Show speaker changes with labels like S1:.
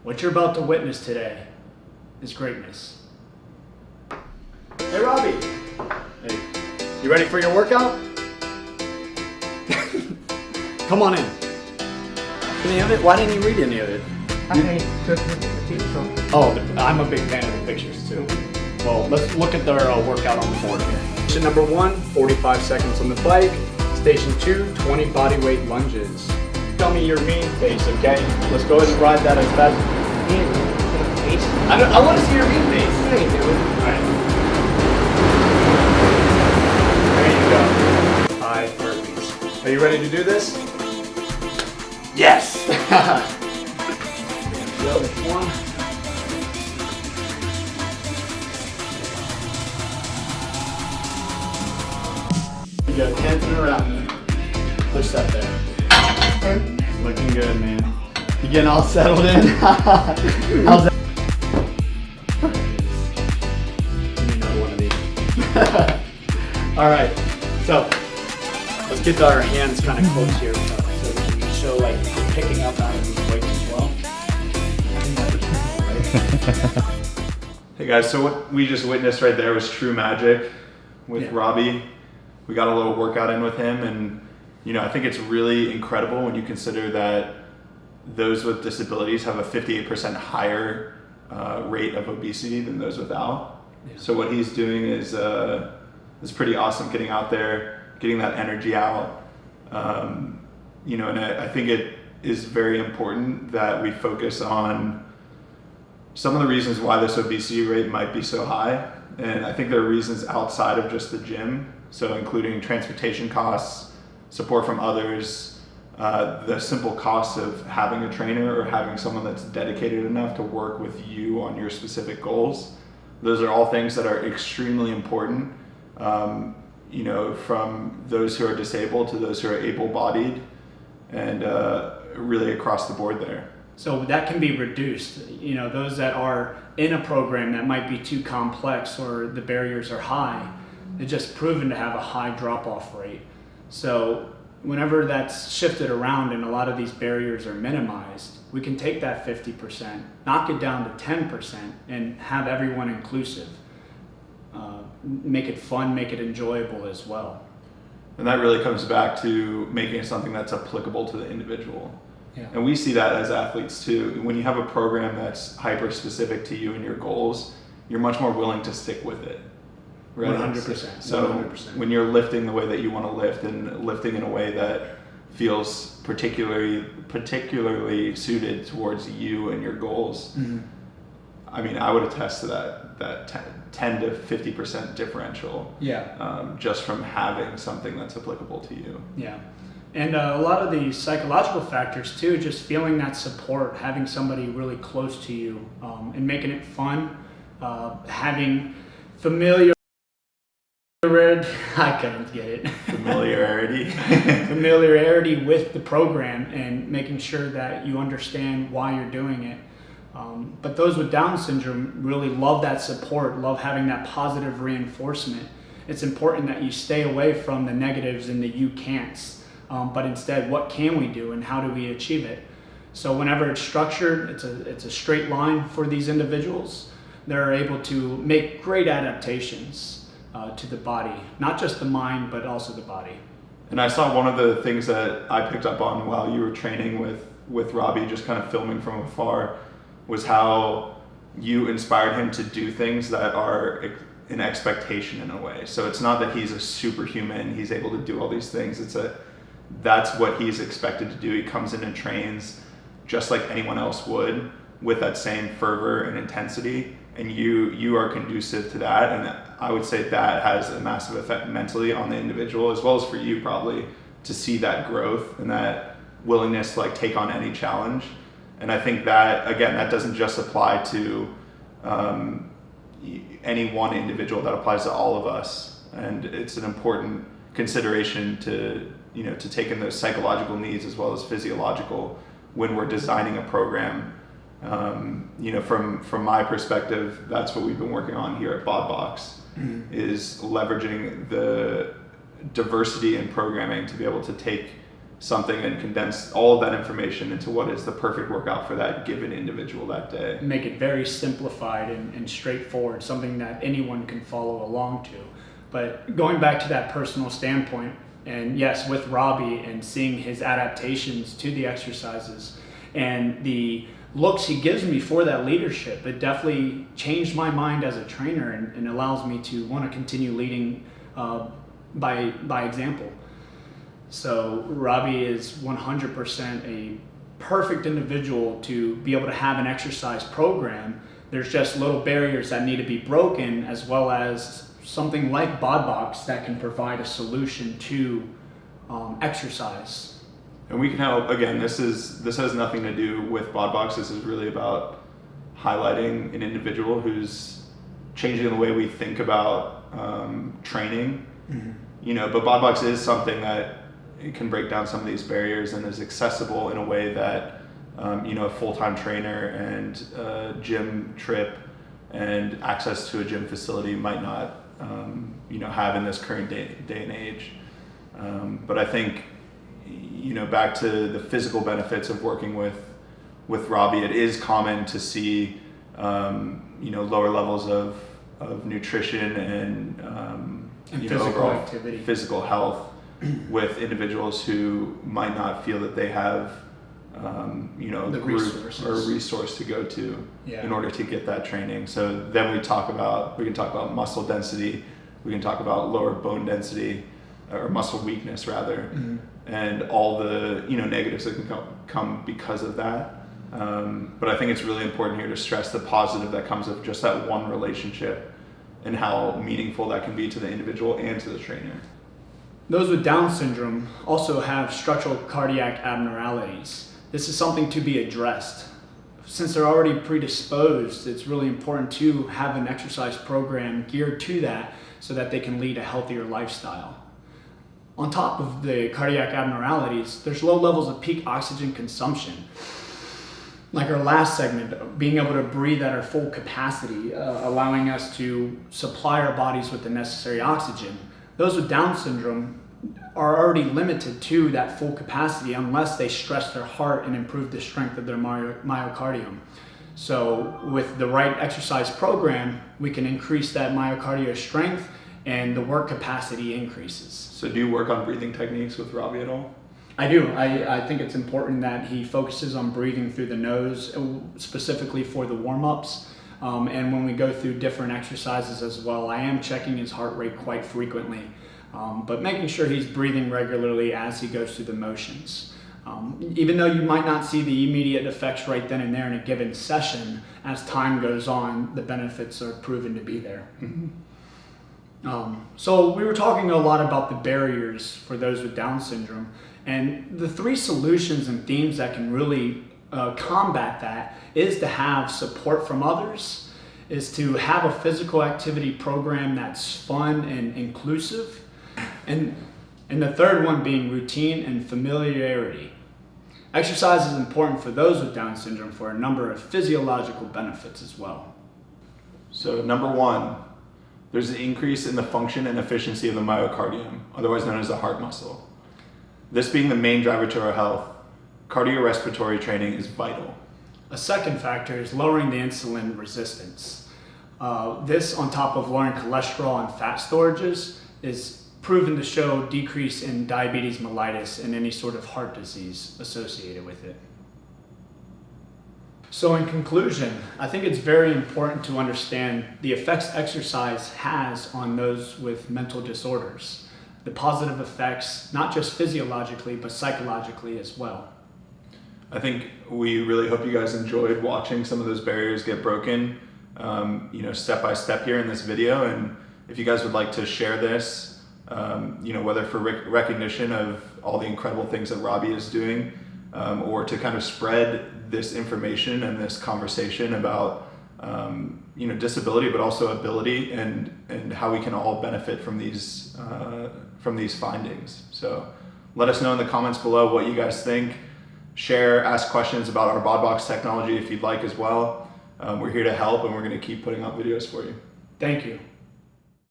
S1: What you're about to witness today is greatness. Hey, Robbie. Hey, you ready for your workout? Come on in. Any of it? Why didn't you read any of it?
S2: I took the picture.
S1: Oh, I'm a big fan of the pictures too. Well, let's look at their workout on the board here. Station number 1, 45 seconds on the bike. Station 2, 20 body weight lunges. Tell me your mean pace, okay? Let's go ahead and ride that as fast. I want to see your mean pace.
S2: Yeah, you do it.
S1: Alright. There you go. 5 burpees. Are you ready to do this? Yes! The other one. You got 10 in a round. Push that there. Looking good, man. You getting all settled in? How's that? Give me another one of these. Alright, so let's get our hands kind of close here so we can show like we're picking up out of these weights as well.
S3: Hey guys, so what we just witnessed right there was true magic with Robbie. We got a little workout in with him, and I think it's really incredible when you consider that those with disabilities have a 58% higher rate of obesity than those without. Yeah. So what he's doing is pretty awesome, getting out there, getting that energy out. And I think it is very important that we focus on some of the reasons why this obesity rate might be so high. And I think there are reasons outside of just the gym. So including transportation costs, support from others, the simple cost of having a trainer or having someone that's dedicated enough to work with you on your specific goals. Those are all things that are extremely important, from those who are disabled to those who are able-bodied, and really across the board there.
S1: So that can be reduced. Those that are in a program that might be too complex or the barriers are high, it's just proven to have a high drop-off rate. So whenever that's shifted around and a lot of these barriers are minimized, we can take that 50%, knock it down to 10%, and have everyone inclusive. Make it fun, make it enjoyable as well.
S3: And that really comes back to making it something that's applicable to the individual.
S1: Yeah.
S3: And we see that as athletes too. When you have a program that's hyper-specific to you and your goals, you're much more willing to stick with it. Right?
S1: 100%.
S3: So
S1: 100%.
S3: When you're lifting the way that you want to lift and lifting in a way that feels particularly suited towards you and your goals,
S1: mm-hmm.
S3: I mean, I would attest to that 10 to 50% differential.
S1: Yeah.
S3: Just from having something that's applicable to you.
S1: Yeah. And a lot of the psychological factors too, just feeling that support, having somebody really close to you, and making it fun, having familiarity. I couldn't get it. Familiarity with the program and making sure that you understand why you're doing it. But those with Down syndrome really love that support, love having that positive reinforcement. It's important that you stay away from the negatives and the you can'ts, but instead, what can we do and how do we achieve it? So whenever it's structured, it's a straight line for these individuals. They're able to make great adaptations to the body, not just the mind, but also the body.
S3: And I saw one of the things that I picked up on while you were training with Robbie, just kind of filming from afar, was how you inspired him to do things that are an expectation in a way. So it's not that he's a superhuman, he's able to do all these things. That's what he's expected to do. He comes in and trains just like anyone else would, with that same fervor and intensity. And you are conducive to that. And I would say that has a massive effect mentally on the individual, as well as for you probably, to see that growth and that willingness to take on any challenge. And I think that, again, that doesn't just apply to any one individual, that applies to all of us. And it's an important consideration to take in those psychological needs as well as physiological when we're designing a program. From my perspective, that's what we've been working on here at BodBox, is leveraging the diversity in programming to be able to take something and condense all of that information into what is the perfect workout for that given individual that day.
S1: Make it very simplified and straightforward, something that anyone can follow along to. But going back to that personal standpoint, and yes, with Robbie and seeing his adaptations to the exercises and the looks he gives me for that leadership, it definitely changed my mind as a trainer and allows me to want to continue leading by example. So Robbie is 100% a perfect individual to be able to have an exercise program. There's just little barriers that need to be broken, as well as something like BODbox that can provide a solution to exercise.
S3: And we can help. Again, this has nothing to do with BODbox. This is really about highlighting an individual who's changing the way we think about training. Mm-hmm. But BODbox is something that it can break down some of these barriers and is accessible in a way that a full-time trainer and a gym trip and access to a gym facility might not have in this current day and age. But I think back to the physical benefits of working with Robbie, it is common to see lower levels of nutrition and
S1: physical activity,
S3: physical health with individuals who might not feel that they have the group or resource to go to in order to get that training. So then we can talk about muscle density, we can talk about lower bone density or muscle weakness rather, mm-hmm. and all the negatives that can come because of that. But I think it's really important here to stress the positive that comes of just that one relationship and how meaningful that can be to the individual and to the trainer.
S1: Those with Down syndrome also have structural cardiac abnormalities. This is something to be addressed. Since they're already predisposed, it's really important to have an exercise program geared to that so that they can lead a healthier lifestyle. On top of the cardiac abnormalities, there's low levels of peak oxygen consumption. Like our last segment, being able to breathe at our full capacity, allowing us to supply our bodies with the necessary oxygen. Those with Down syndrome are already limited to that full capacity unless they stress their heart and improve the strength of their myocardium. So with the right exercise program, we can increase that myocardial strength and the work capacity increases.
S3: So do you work on breathing techniques with Robbie at all?
S1: I do. I think it's important that he focuses on breathing through the nose, specifically for the warm-ups. And when we go through different exercises as well, I am checking his heart rate quite frequently, but making sure he's breathing regularly as he goes through the motions. Even though you might not see the immediate effects right then and there in a given session, as time goes on, the benefits are proven to be there. Mm-hmm. So we were talking a lot about the barriers for those with Down syndrome, and the three solutions and themes that can really combat that is to have support from others, is to have a physical activity program that's fun and inclusive, and the third one being routine and familiarity. Exercise is important for those with Down syndrome for a number of physiological benefits as well.
S3: So number one, there's an increase in the function and efficiency of the myocardium, otherwise known as the heart muscle. This being the main driver to our health, cardiorespiratory training is vital.
S1: A second factor is lowering the insulin resistance. This, on top of lowering cholesterol and fat storages, is proven to show decrease in diabetes mellitus and any sort of heart disease associated with it. So in conclusion, I think it's very important to understand the effects exercise has on those with mental disorders. The positive effects, not just physiologically, but psychologically as well.
S3: I think we really hope you guys enjoyed watching some of those barriers get broken, step by step here in this video. And if you guys would like to share this, whether for recognition of all the incredible things that Robbie is doing, or to kind of spread this information and this conversation about disability, but also ability, and how we can all benefit from these findings. So let us know in the comments below what you guys think. Share, ask questions about our BODbox technology if you'd like as well. We're here to help, and we're going to keep putting out videos for you.
S1: Thank you.